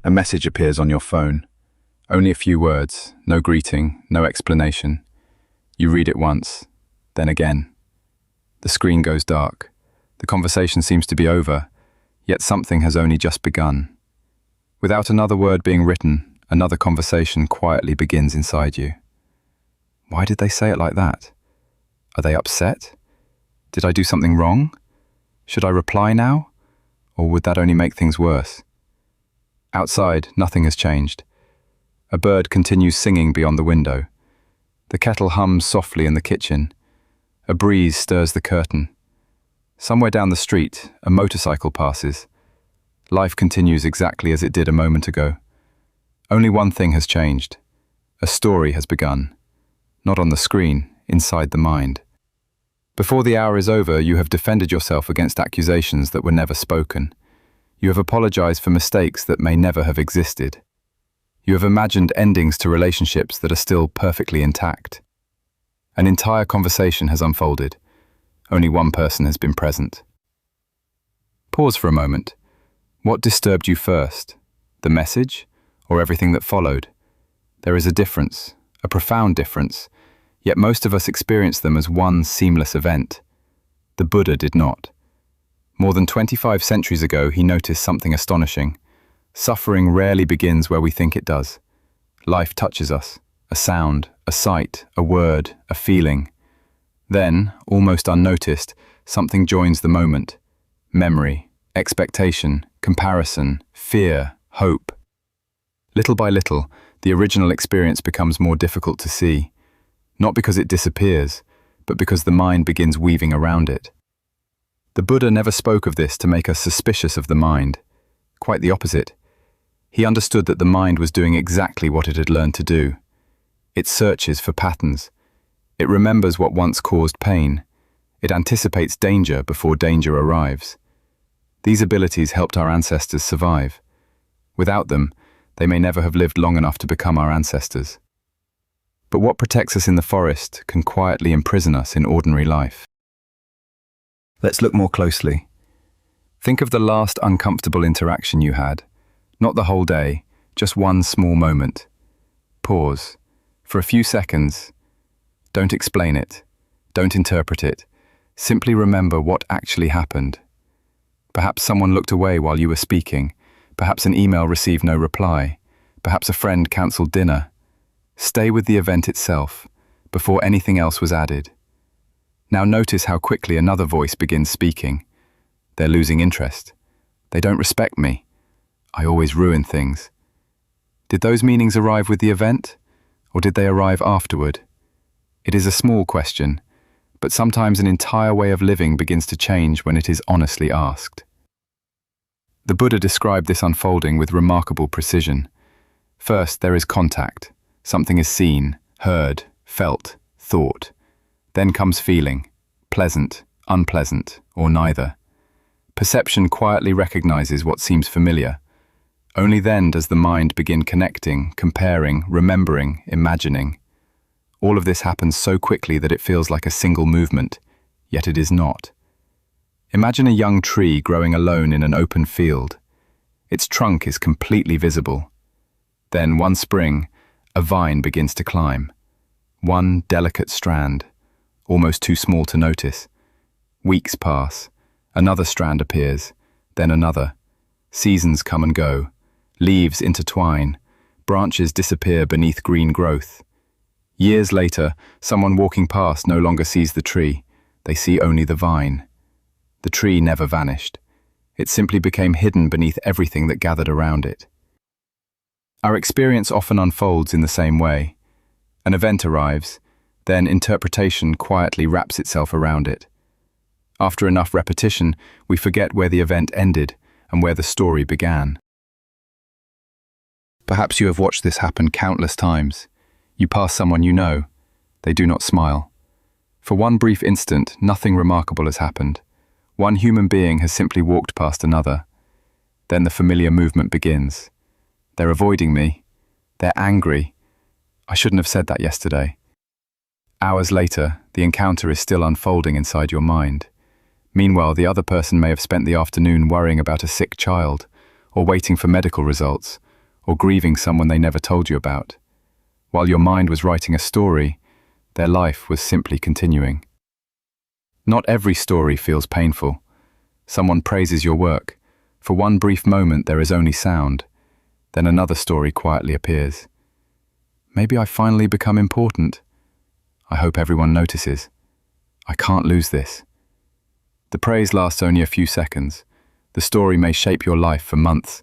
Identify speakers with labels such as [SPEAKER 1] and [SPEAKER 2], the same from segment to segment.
[SPEAKER 1] A message appears on your phone. Only a few words, no greeting, no explanation. You read it once, then again. The screen goes dark. The conversation seems to be over, yet something has only just begun. Without another word being written, another conversation quietly begins inside you. Why did they say it like that? Are they upset? Did I do something wrong? Should I reply now? Or would that only make things worse? Outside, nothing has changed. A bird continues singing beyond the window. The kettle hums softly in the kitchen. A breeze stirs the curtain. Somewhere down the street, a motorcycle passes. Life continues exactly as it did a moment ago. Only one thing has changed. A story has begun. Not on the screen, inside the mind. Before the hour is over, you have defended yourself against accusations that were never spoken. You have apologized for mistakes that may never have existed. You have imagined endings to relationships that are still perfectly intact. An entire conversation has unfolded. Only one person has been present. Pause for a moment. What disturbed you first? The message, or everything that followed? There is a difference, a profound difference, yet most of us experience them as one seamless event. The Buddha did not. More than 25 centuries ago, he noticed something astonishing. Suffering rarely begins where we think it does. Life touches us, a sound, a sight, a word, a feeling. Then, almost unnoticed, something joins the moment. Memory, expectation, comparison, fear, hope. Little by little, the original experience becomes more difficult to see. Not because it disappears, but because the mind begins weaving around it. The Buddha never spoke of this to make us suspicious of the mind. Quite the opposite. He understood that the mind was doing exactly what it had learned to do. It searches for patterns. It remembers what once caused pain. It anticipates danger before danger arrives. These abilities helped our ancestors survive. Without them, they may never have lived long enough to become our ancestors. But what protects us in the forest can quietly imprison us in ordinary life. Let's look more closely. Think of the last uncomfortable interaction you had. Not the whole day, just one small moment. Pause. For a few seconds. Don't explain it. Don't interpret it. Simply remember what actually happened. Perhaps someone looked away while you were speaking. Perhaps an email received no reply. Perhaps a friend cancelled dinner. Stay with the event itself, before anything else was added. Now notice how quickly another voice begins speaking. They're losing interest. They don't respect me. I always ruin things. Did those meanings arrive with the event, or did they arrive afterward? It is a small question, but sometimes an entire way of living begins to change when it is honestly asked. The Buddha described this unfolding with remarkable precision. First, there is contact. Something is seen, heard, felt, thought. Then comes feeling, pleasant, unpleasant, or neither. Perception quietly recognizes what seems familiar. Only then does the mind begin connecting, comparing, remembering, imagining. All of this happens so quickly that it feels like a single movement, yet it is not. Imagine a young tree growing alone in an open field. Its trunk is completely visible. Then, one spring, a vine begins to climb. One delicate strand, almost too small to notice. Weeks pass. Another strand appears, then another. Seasons come and go. Leaves intertwine. Branches disappear beneath green growth. Years later, someone walking past no longer sees the tree. They see only the vine. The tree never vanished. It simply became hidden beneath everything that gathered around it. Our experience often unfolds in the same way. An event arrives, then interpretation quietly wraps itself around it. After enough repetition, we forget where the event ended and where the story began. Perhaps you have watched this happen countless times. You pass someone you know. They do not smile. For one brief instant, nothing remarkable has happened. One human being has simply walked past another. Then the familiar movement begins. They're avoiding me. They're angry. I shouldn't have said that yesterday. Hours later, the encounter is still unfolding inside your mind. Meanwhile, the other person may have spent the afternoon worrying about a sick child, or waiting for medical results, or grieving someone they never told you about. While your mind was writing a story, their life was simply continuing. Not every story feels painful. Someone praises your work. For one brief moment there is only sound. Then another story quietly appears. Maybe I finally become important. I hope everyone notices. I can't lose this. The praise lasts only a few seconds. The story may shape your life for months.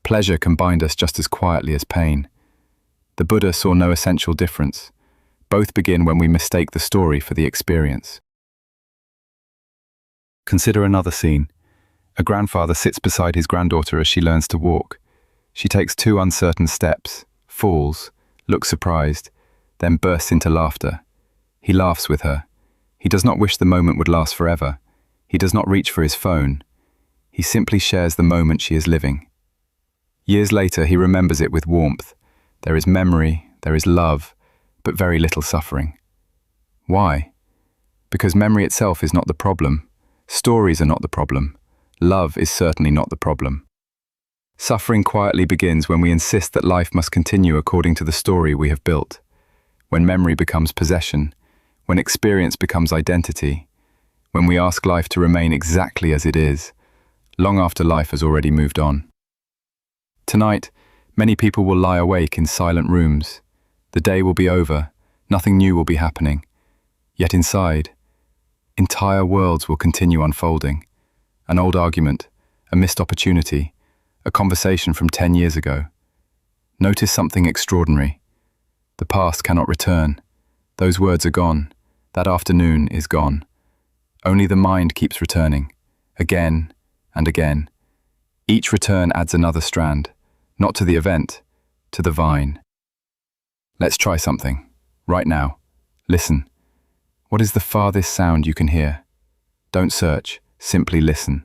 [SPEAKER 1] Pleasure can bind us just as quietly as pain. The Buddha saw no essential difference. Both begin when we mistake the story for the experience. Consider another scene. A grandfather sits beside his granddaughter as she learns to walk. She takes 2 uncertain steps, falls, looks surprised, then bursts into laughter. He laughs with her. He does not wish the moment would last forever. He does not reach for his phone. He simply shares the moment she is living. Years later, he remembers it with warmth. There is memory, there is love, but very little suffering. Why? Because memory itself is not the problem. Stories are not the problem. Love is certainly not the problem. Suffering quietly begins when we insist that life must continue according to the story we have built. When memory becomes possession, when experience becomes identity, when we ask life to remain exactly as it is, long after life has already moved on. Tonight, many people will lie awake in silent rooms. The day will be over, nothing new will be happening. Yet inside, entire worlds will continue unfolding. An old argument, a missed opportunity, a conversation from 10 years ago. Notice something extraordinary. The past cannot return. Those words are gone. That afternoon is gone. Only the mind keeps returning, again and again. Each return adds another strand, not to the event, to the vine. Let's try something, right now. Listen. What is the farthest sound you can hear? Don't search, simply listen.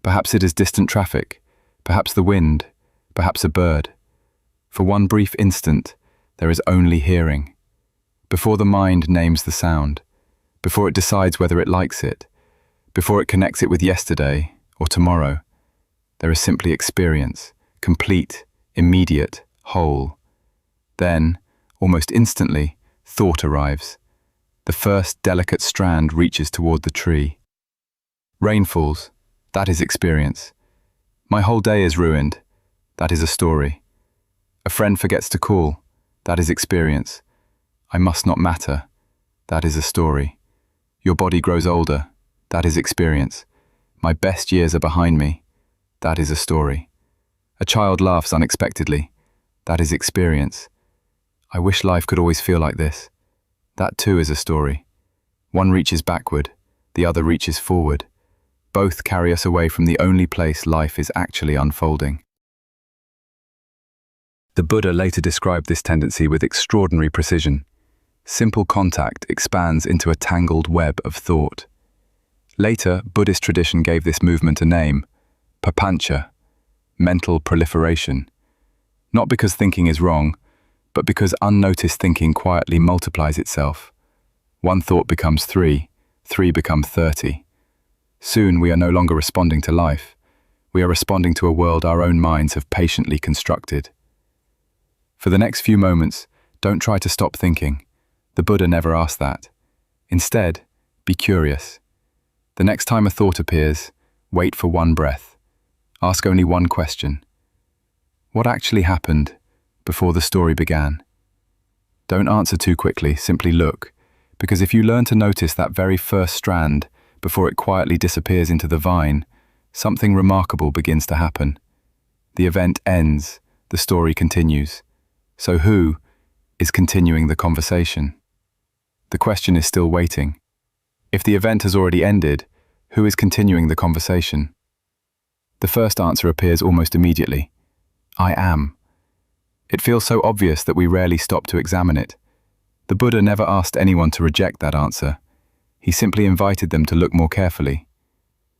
[SPEAKER 1] Perhaps it is distant traffic, perhaps the wind, perhaps a bird. For one brief instant, there is only hearing. Before the mind names the sound, before it decides whether it likes it, before it connects it with yesterday or tomorrow, there is simply experience, complete, immediate, whole. Then, almost instantly, thought arrives. The first delicate strand reaches toward the tree. Rain falls. That is experience. My whole day is ruined. That is a story. A friend forgets to call. That is experience. I must not matter. That is a story. Your body grows older. That is experience. My best years are behind me. That is a story. A child laughs unexpectedly. That is experience. I wish life could always feel like this. That too is a story. One reaches backward, the other reaches forward. Both carry us away from the only place life is actually unfolding. The Buddha later described this tendency with extraordinary precision. Simple contact expands into a tangled web of thought. Later, Buddhist tradition gave this movement a name, papancha, mental proliferation. Not because thinking is wrong, but because unnoticed thinking quietly multiplies itself. One thought becomes 3, 3 become 30. Soon we are no longer responding to life. We are responding to a world our own minds have patiently constructed. For the next few moments, don't try to stop thinking. The Buddha never asked that. Instead, be curious. The next time a thought appears, wait for one breath. Ask only one question. What actually happened before the story began? Don't answer too quickly, simply look, because if you learn to notice that very first strand before it quietly disappears into the vine, something remarkable begins to happen. The event ends, the story continues. So who is continuing the conversation? The question is still waiting. If the event has already ended, who is continuing the conversation? The first answer appears almost immediately. I am. It feels so obvious that we rarely stop to examine it. The Buddha never asked anyone to reject that answer. He simply invited them to look more carefully.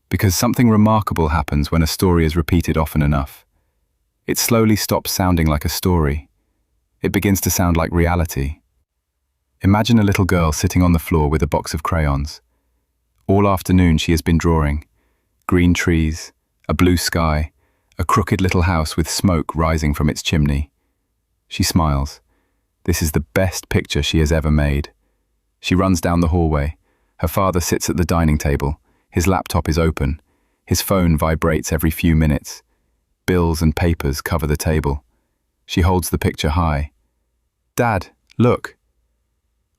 [SPEAKER 1] Because something remarkable happens when a story is repeated often enough. It slowly stops sounding like a story. It begins to sound like reality. Imagine a little girl sitting on the floor with a box of crayons. All afternoon she has been drawing. Green trees, a blue sky, a crooked little house with smoke rising from its chimney. She smiles. This is the best picture she has ever made. She runs down the hallway. Her father sits at the dining table. His laptop is open. His phone vibrates every few minutes. Bills and papers cover the table. She holds the picture high. "Dad, look."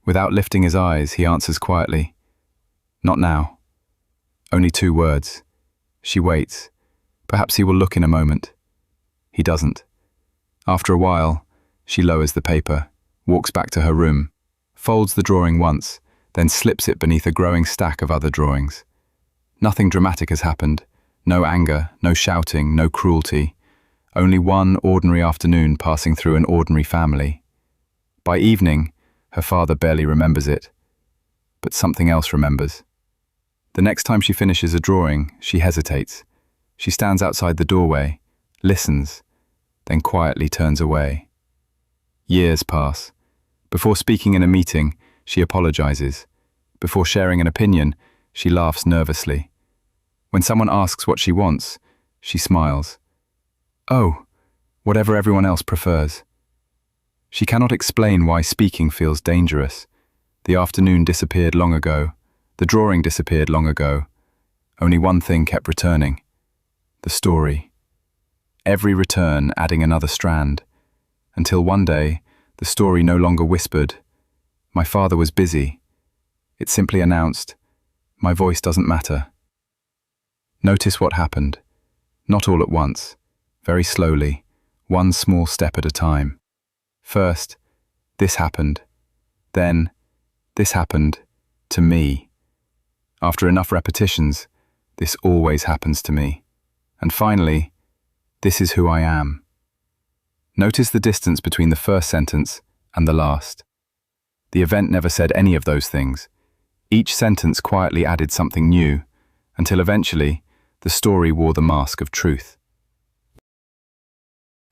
[SPEAKER 1] Without lifting his eyes, he answers quietly, "Not now." Only 2 words. She waits. Perhaps he will look in a moment. He doesn't. After a while, she lowers the paper, walks back to her room, folds the drawing once, then slips it beneath a growing stack of other drawings. Nothing dramatic has happened. No anger, no shouting, no cruelty. Only one ordinary afternoon passing through an ordinary family. By evening, her father barely remembers it. But something else remembers. The next time she finishes a drawing, she hesitates. She stands outside the doorway, listens, then quietly turns away. Years pass. Before speaking in a meeting, she apologizes. Before sharing an opinion, she laughs nervously. When someone asks what she wants, she smiles. "Oh, whatever everyone else prefers." She cannot explain why speaking feels dangerous. The afternoon disappeared long ago. The drawing disappeared long ago. Only one thing kept returning. The story. Every return adding another strand. Until one day, the story no longer whispered, "My father was busy." It simply announced, "My voice doesn't matter." Notice what happened. Not all at once. Very slowly, one small step at a time. First, this happened. Then, this happened to me. After enough repetitions, this always happens to me. And finally, this is who I am. Notice the distance between the first sentence and the last. The event never said any of those things. Each sentence quietly added something new, until eventually, the story wore the mask of truth.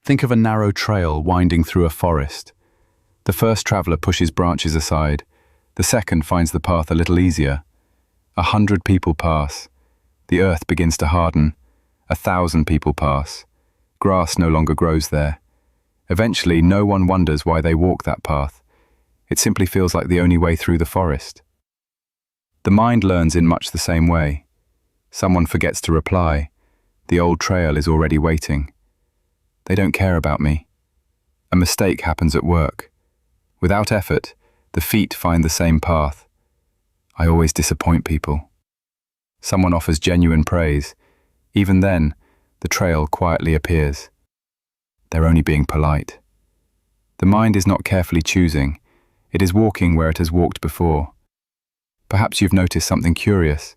[SPEAKER 1] Think of a narrow trail winding through a forest. The first traveler pushes branches aside. The second finds the path a little easier. 100 people pass. The earth begins to harden. 1,000 people pass. Grass no longer grows there. Eventually, no one wonders why they walk that path. It simply feels like the only way through the forest. The mind learns in much the same way. Someone forgets to reply. The old trail is already waiting. They don't care about me. A mistake happens at work. Without effort, the feet find the same path. I always disappoint people. Someone offers genuine praise. Even then, the trail quietly appears. They're only being polite. The mind is not carefully choosing. It is walking where it has walked before. Perhaps you've noticed something curious.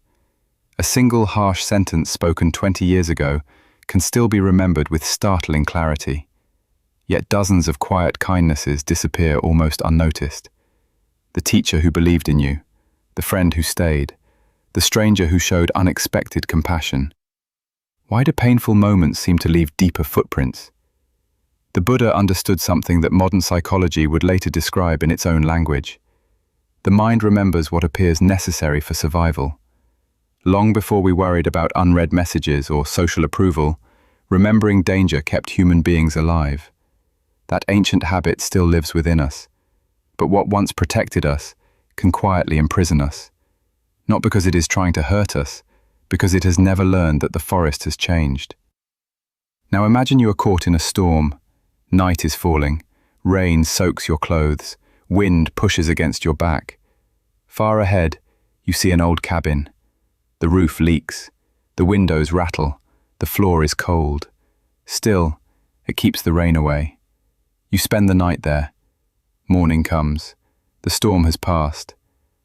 [SPEAKER 1] A single harsh sentence spoken 20 years ago can still be remembered with startling clarity. Yet dozens of quiet kindnesses disappear almost unnoticed. The teacher who believed in you, the friend who stayed, the stranger who showed unexpected compassion. Why do painful moments seem to leave deeper footprints? The Buddha understood something that modern psychology would later describe in its own language. The mind remembers what appears necessary for survival. Long before we worried about unread messages or social approval, remembering danger kept human beings alive. That ancient habit still lives within us. But what once protected us can quietly imprison us. Not because it is trying to hurt us, because it has never learned that the forest has changed. Now imagine you are caught in a storm. Night is falling. Rain soaks your clothes. Wind pushes against your back. Far ahead, you see an old cabin. The roof leaks. The windows rattle. The floor is cold. Still, it keeps the rain away. You spend the night there. Morning comes. The storm has passed.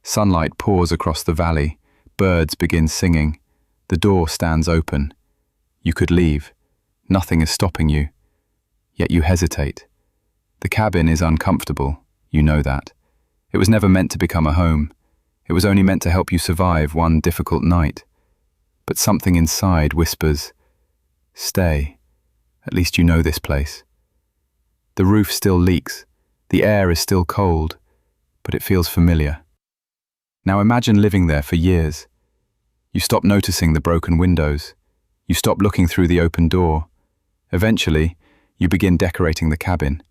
[SPEAKER 1] Sunlight pours across the valley. Birds begin singing. The door stands open. You could leave. Nothing is stopping you. Yet you hesitate. The cabin is uncomfortable. You know that. It was never meant to become a home. It was only meant to help you survive one difficult night. But something inside whispers, "Stay. At least you know this place." The roof still leaks. The air is still cold, but it feels familiar. Now imagine living there for years. You stop noticing the broken windows. You stop looking through the open door. Eventually, you begin decorating the cabin.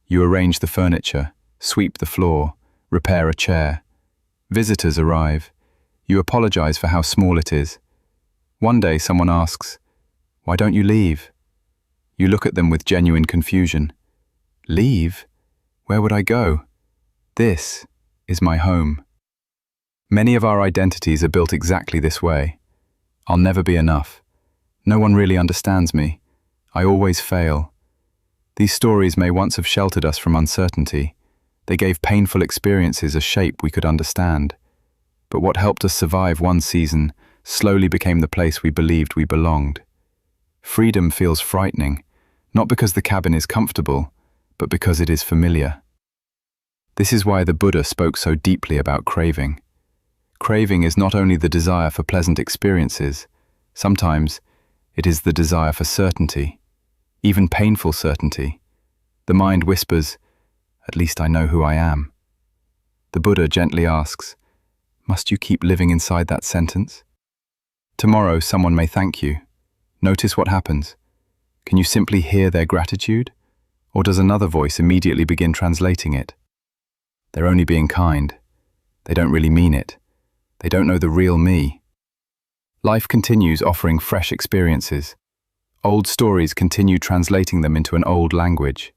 [SPEAKER 1] You arrange the furniture, sweep the floor, repair a chair. Visitors arrive. You apologize for how small it is. One day someone asks, "Why don't you leave?" You look at them with genuine confusion. Leave? Where would I go? This is my home. Many of our identities are built exactly this way. I'll never be enough. No one really understands me. I always fail. These stories may once have sheltered us from uncertainty. They gave painful experiences a shape we could understand. But what helped us survive one season slowly became the place we believed we belonged. Freedom feels frightening, not because the cabin is comfortable, but because it is familiar. This is why the Buddha spoke so deeply about craving. Craving is not only the desire for pleasant experiences, sometimes it is the desire for certainty, even painful certainty. The mind whispers, "At least I know who I am." The Buddha gently asks, "Must you keep living inside that sentence?" Tomorrow someone may thank you. Notice what happens. Can you simply hear their gratitude? Or does another voice immediately begin translating it? They're only being kind. They don't really mean it. They don't know the real me. Life continues offering fresh experiences. Old stories continue translating them into an old language.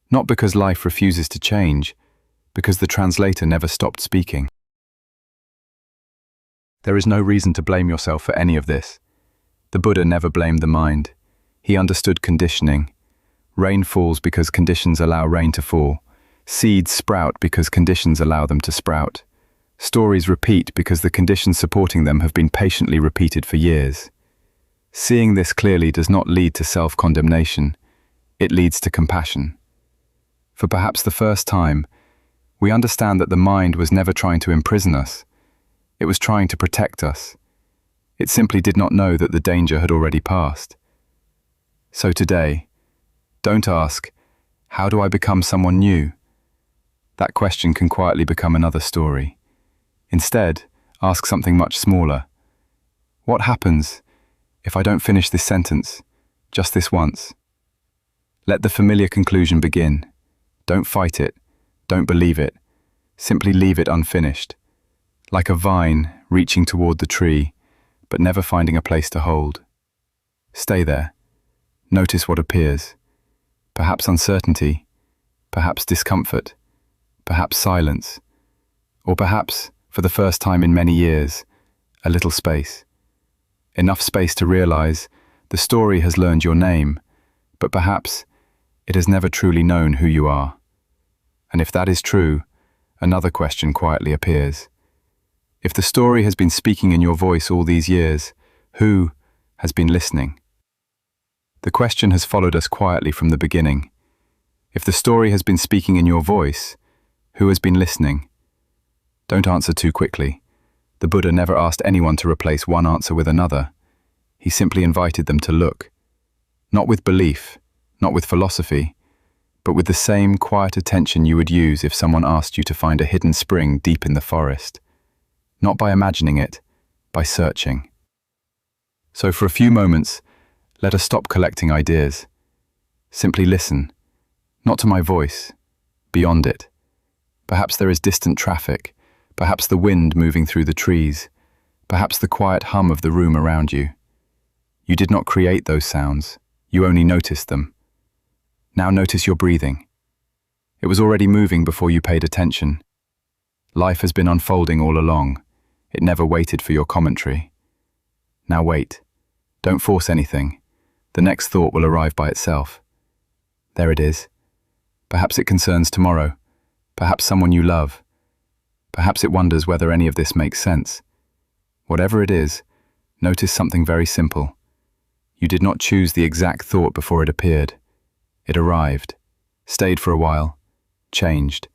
[SPEAKER 1] Not because life refuses to change, because the translator never stopped speaking. There is no reason to blame yourself for any of this. The Buddha never blamed the mind. He understood conditioning. Rain falls because conditions allow rain to fall. Seeds sprout because conditions allow them to sprout. Stories repeat because the conditions supporting them have been patiently repeated for years. Seeing this clearly does not lead to self-condemnation. It leads to compassion. For perhaps the first time, we understand that the mind was never trying to imprison us. It was trying to protect us. It simply did not know that the danger had already passed. So today, don't ask, "How do I become someone new?" That question can quietly become another story. Instead, ask something much smaller. What happens if I don't finish this sentence, just this once? Let the familiar conclusion begin. Don't fight it. Don't believe it. Simply leave it unfinished. Like a vine reaching toward the tree, but never finding a place to hold. Stay there. Notice what appears. Perhaps uncertainty, perhaps discomfort, perhaps silence, or perhaps, for the first time in many years, a little space. Enough space to realize the story has learned your name, but perhaps it has never truly known who you are. And if that is true, another question quietly appears. If the story has been speaking in your voice all these years, who has been listening? The question has followed us quietly from the beginning. If the story has been speaking in your voice, who has been listening? Don't answer too quickly. The Buddha never asked anyone to replace one answer with another. He simply invited them to look. Not with belief, not with philosophy, but with the same quiet attention you would use if someone asked you to find a hidden spring deep in the forest. Not by imagining it, by searching. So for a few moments, let us stop collecting ideas. Simply listen, not to my voice, beyond it. Perhaps there is distant traffic, perhaps the wind moving through the trees, perhaps the quiet hum of the room around you. You did not create those sounds, you only noticed them. Now notice your breathing. It was already moving before you paid attention. Life has been unfolding all along. It never waited for your commentary. Now wait. Don't force anything. The next thought will arrive by itself. There it is. Perhaps it concerns tomorrow. Perhaps someone you love. Perhaps it wonders whether any of this makes sense. Whatever it is, notice something very simple. You did not choose the exact thought before it appeared. It arrived, stayed for a while, changed,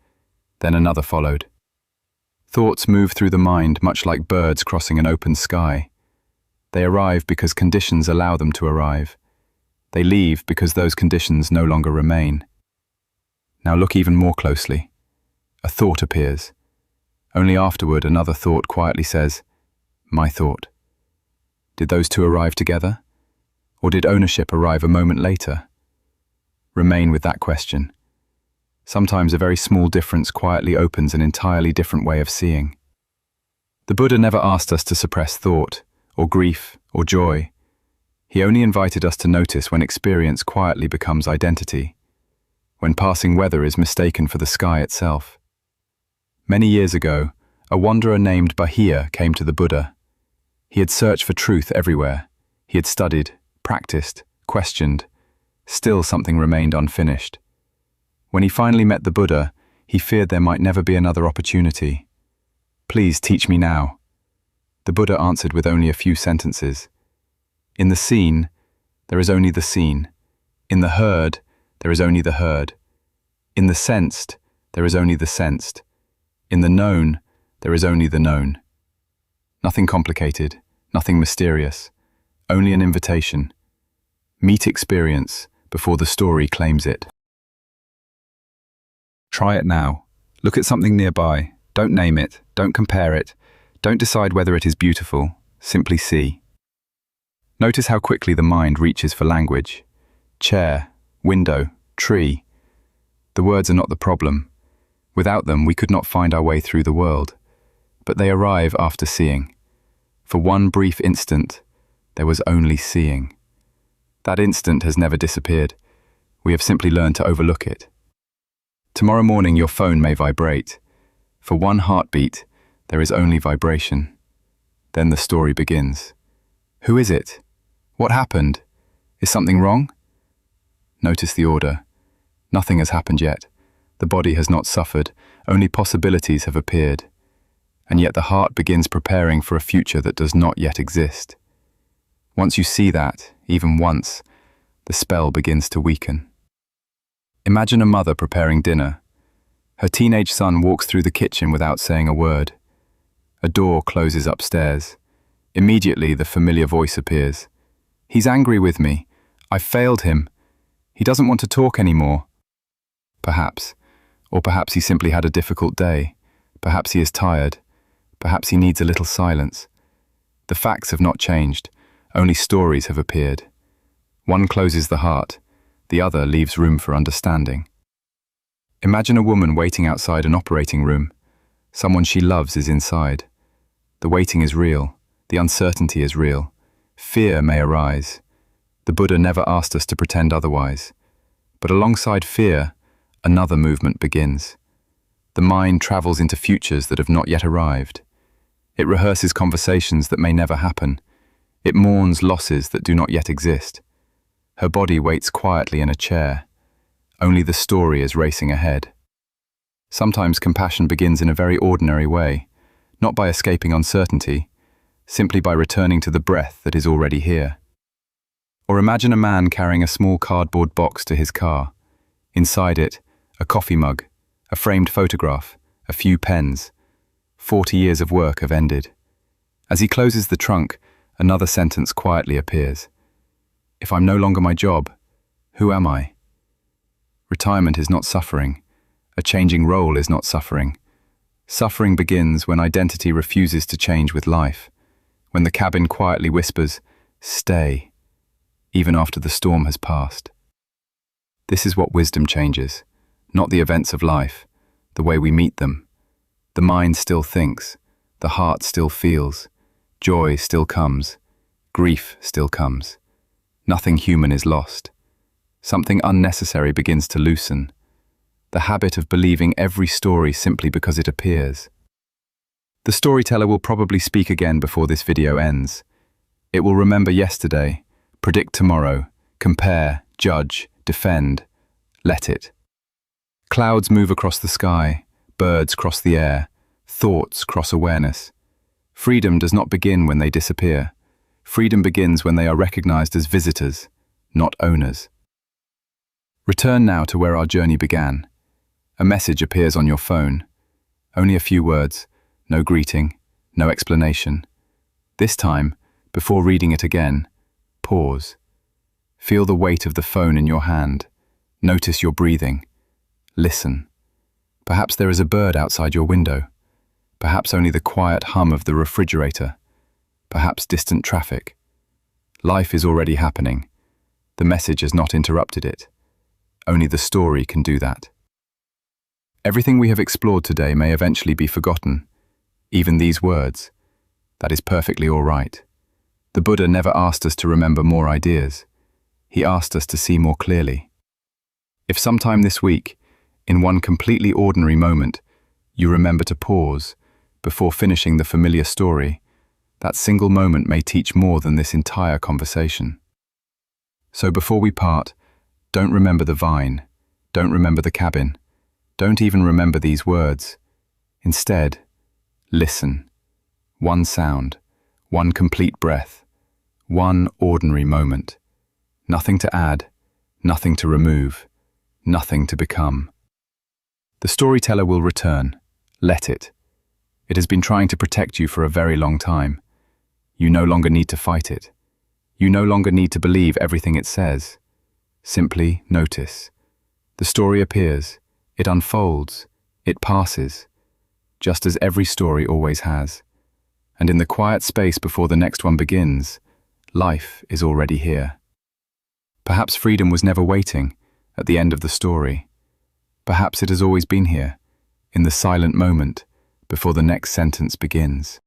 [SPEAKER 1] then another followed. Thoughts move through the mind much like birds crossing an open sky. They arrive because conditions allow them to arrive. They leave because those conditions no longer remain. Now look even more closely. A thought appears. Only afterward another thought quietly says, "My thought." Did those two arrive together? Or did ownership arrive a moment later? Remain with that question. Sometimes a very small difference quietly opens an entirely different way of seeing. The Buddha never asked us to suppress thought, or grief, or joy. He only invited us to notice when experience quietly becomes identity, when passing weather is mistaken for the sky itself. Many years ago, a wanderer named Bahia came to the Buddha. He had searched for truth everywhere. He had studied, practiced, questioned. Still something remained unfinished. When he finally met the Buddha, he feared there might never be another opportunity. "Please teach me now." The Buddha answered with only a few sentences. "In the seen, there is only the seen. In the heard, there is only the heard. In the sensed, there is only the sensed. In the known, there is only the known." Nothing complicated, nothing mysterious, only an invitation. Meet experience before the story claims it. Try it now. Look at something nearby. Don't name it, don't compare it, don't decide whether it is beautiful, simply see. Notice how quickly the mind reaches for language. Chair, window, tree. The words are not the problem. Without them, we could not find our way through the world. But they arrive after seeing. For one brief instant, there was only seeing. That instant has never disappeared. We have simply learned to overlook it. Tomorrow morning, your phone may vibrate. For one heartbeat, there is only vibration. Then the story begins. Who is it? What happened? Is something wrong? Notice the order. Nothing has happened yet. The body has not suffered. Only possibilities have appeared. And yet the heart begins preparing for a future that does not yet exist. Once you see that, even once, the spell begins to weaken. Imagine a mother preparing dinner. Her teenage son walks through the kitchen without saying a word. A door closes upstairs. Immediately, the familiar voice appears. "He's angry with me. I failed him. He doesn't want to talk anymore." Perhaps. Or perhaps he simply had a difficult day. Perhaps he is tired. Perhaps he needs a little silence. The facts have not changed. Only stories have appeared. One closes the heart. The other leaves room for understanding. Imagine a woman waiting outside an operating room. Someone she loves is inside. The waiting is real. The uncertainty is real. Fear may arise. The Buddha never asked us to pretend otherwise. But alongside fear, another movement begins. The mind travels into futures that have not yet arrived. It rehearses conversations that may never happen. It mourns losses that do not yet exist. Her body waits quietly in a chair. Only the story is racing ahead. Sometimes compassion begins in a very ordinary way, not by escaping uncertainty, simply by returning to the breath that is already here. Or imagine a man carrying a small cardboard box to his car. Inside it, a coffee mug, a framed photograph, a few pens. 40 years of work have ended. As he closes the trunk, another sentence quietly appears. If I'm no longer my job, who am I? Retirement is not suffering. A changing role is not suffering. Suffering begins when identity refuses to change with life, when the cabin quietly whispers, "Stay," even after the storm has passed. This is what wisdom changes, not the events of life, the way we meet them. The mind still thinks, the heart still feels, joy still comes, grief still comes. Nothing human is lost. Something unnecessary begins to loosen. The habit of believing every story simply because it appears. The storyteller will probably speak again before this video ends. It will remember yesterday, predict tomorrow, compare, judge, defend. Let it. Clouds move across the sky, birds cross the air, thoughts cross awareness. Freedom does not begin when they disappear. Freedom begins when they are recognized as visitors, not owners. Return now to where our journey began. A message appears on your phone. Only a few words, no greeting, no explanation. This time, before reading it again, pause. Feel the weight of the phone in your hand. Notice your breathing. Listen. Perhaps there is a bird outside your window. Perhaps only the quiet hum of the refrigerator. Perhaps distant traffic. Life is already happening, The message has not interrupted it. Only the story can do that. Everything we have explored today may eventually be forgotten, even these words. That is perfectly all right. The Buddha never asked us to remember more ideas. He asked us to see more clearly. If sometime this week, in one completely ordinary moment, you remember to pause before finishing the familiar story, that single moment may teach more than this entire conversation. So before we part, don't remember the vine, don't remember the cabin, don't even remember these words. Instead, listen. One sound, one complete breath, one ordinary moment. Nothing to add, nothing to remove, nothing to become. The storyteller will return. Let it. It has been trying to protect you for a very long time. You no longer need to fight it. You no longer need to believe everything it says. Simply notice. The story appears, it unfolds, it passes, just as every story always has. And in the quiet space before the next one begins, life is already here. Perhaps freedom was never waiting at the end of the story. Perhaps it has always been here, in the silent moment before the next sentence begins.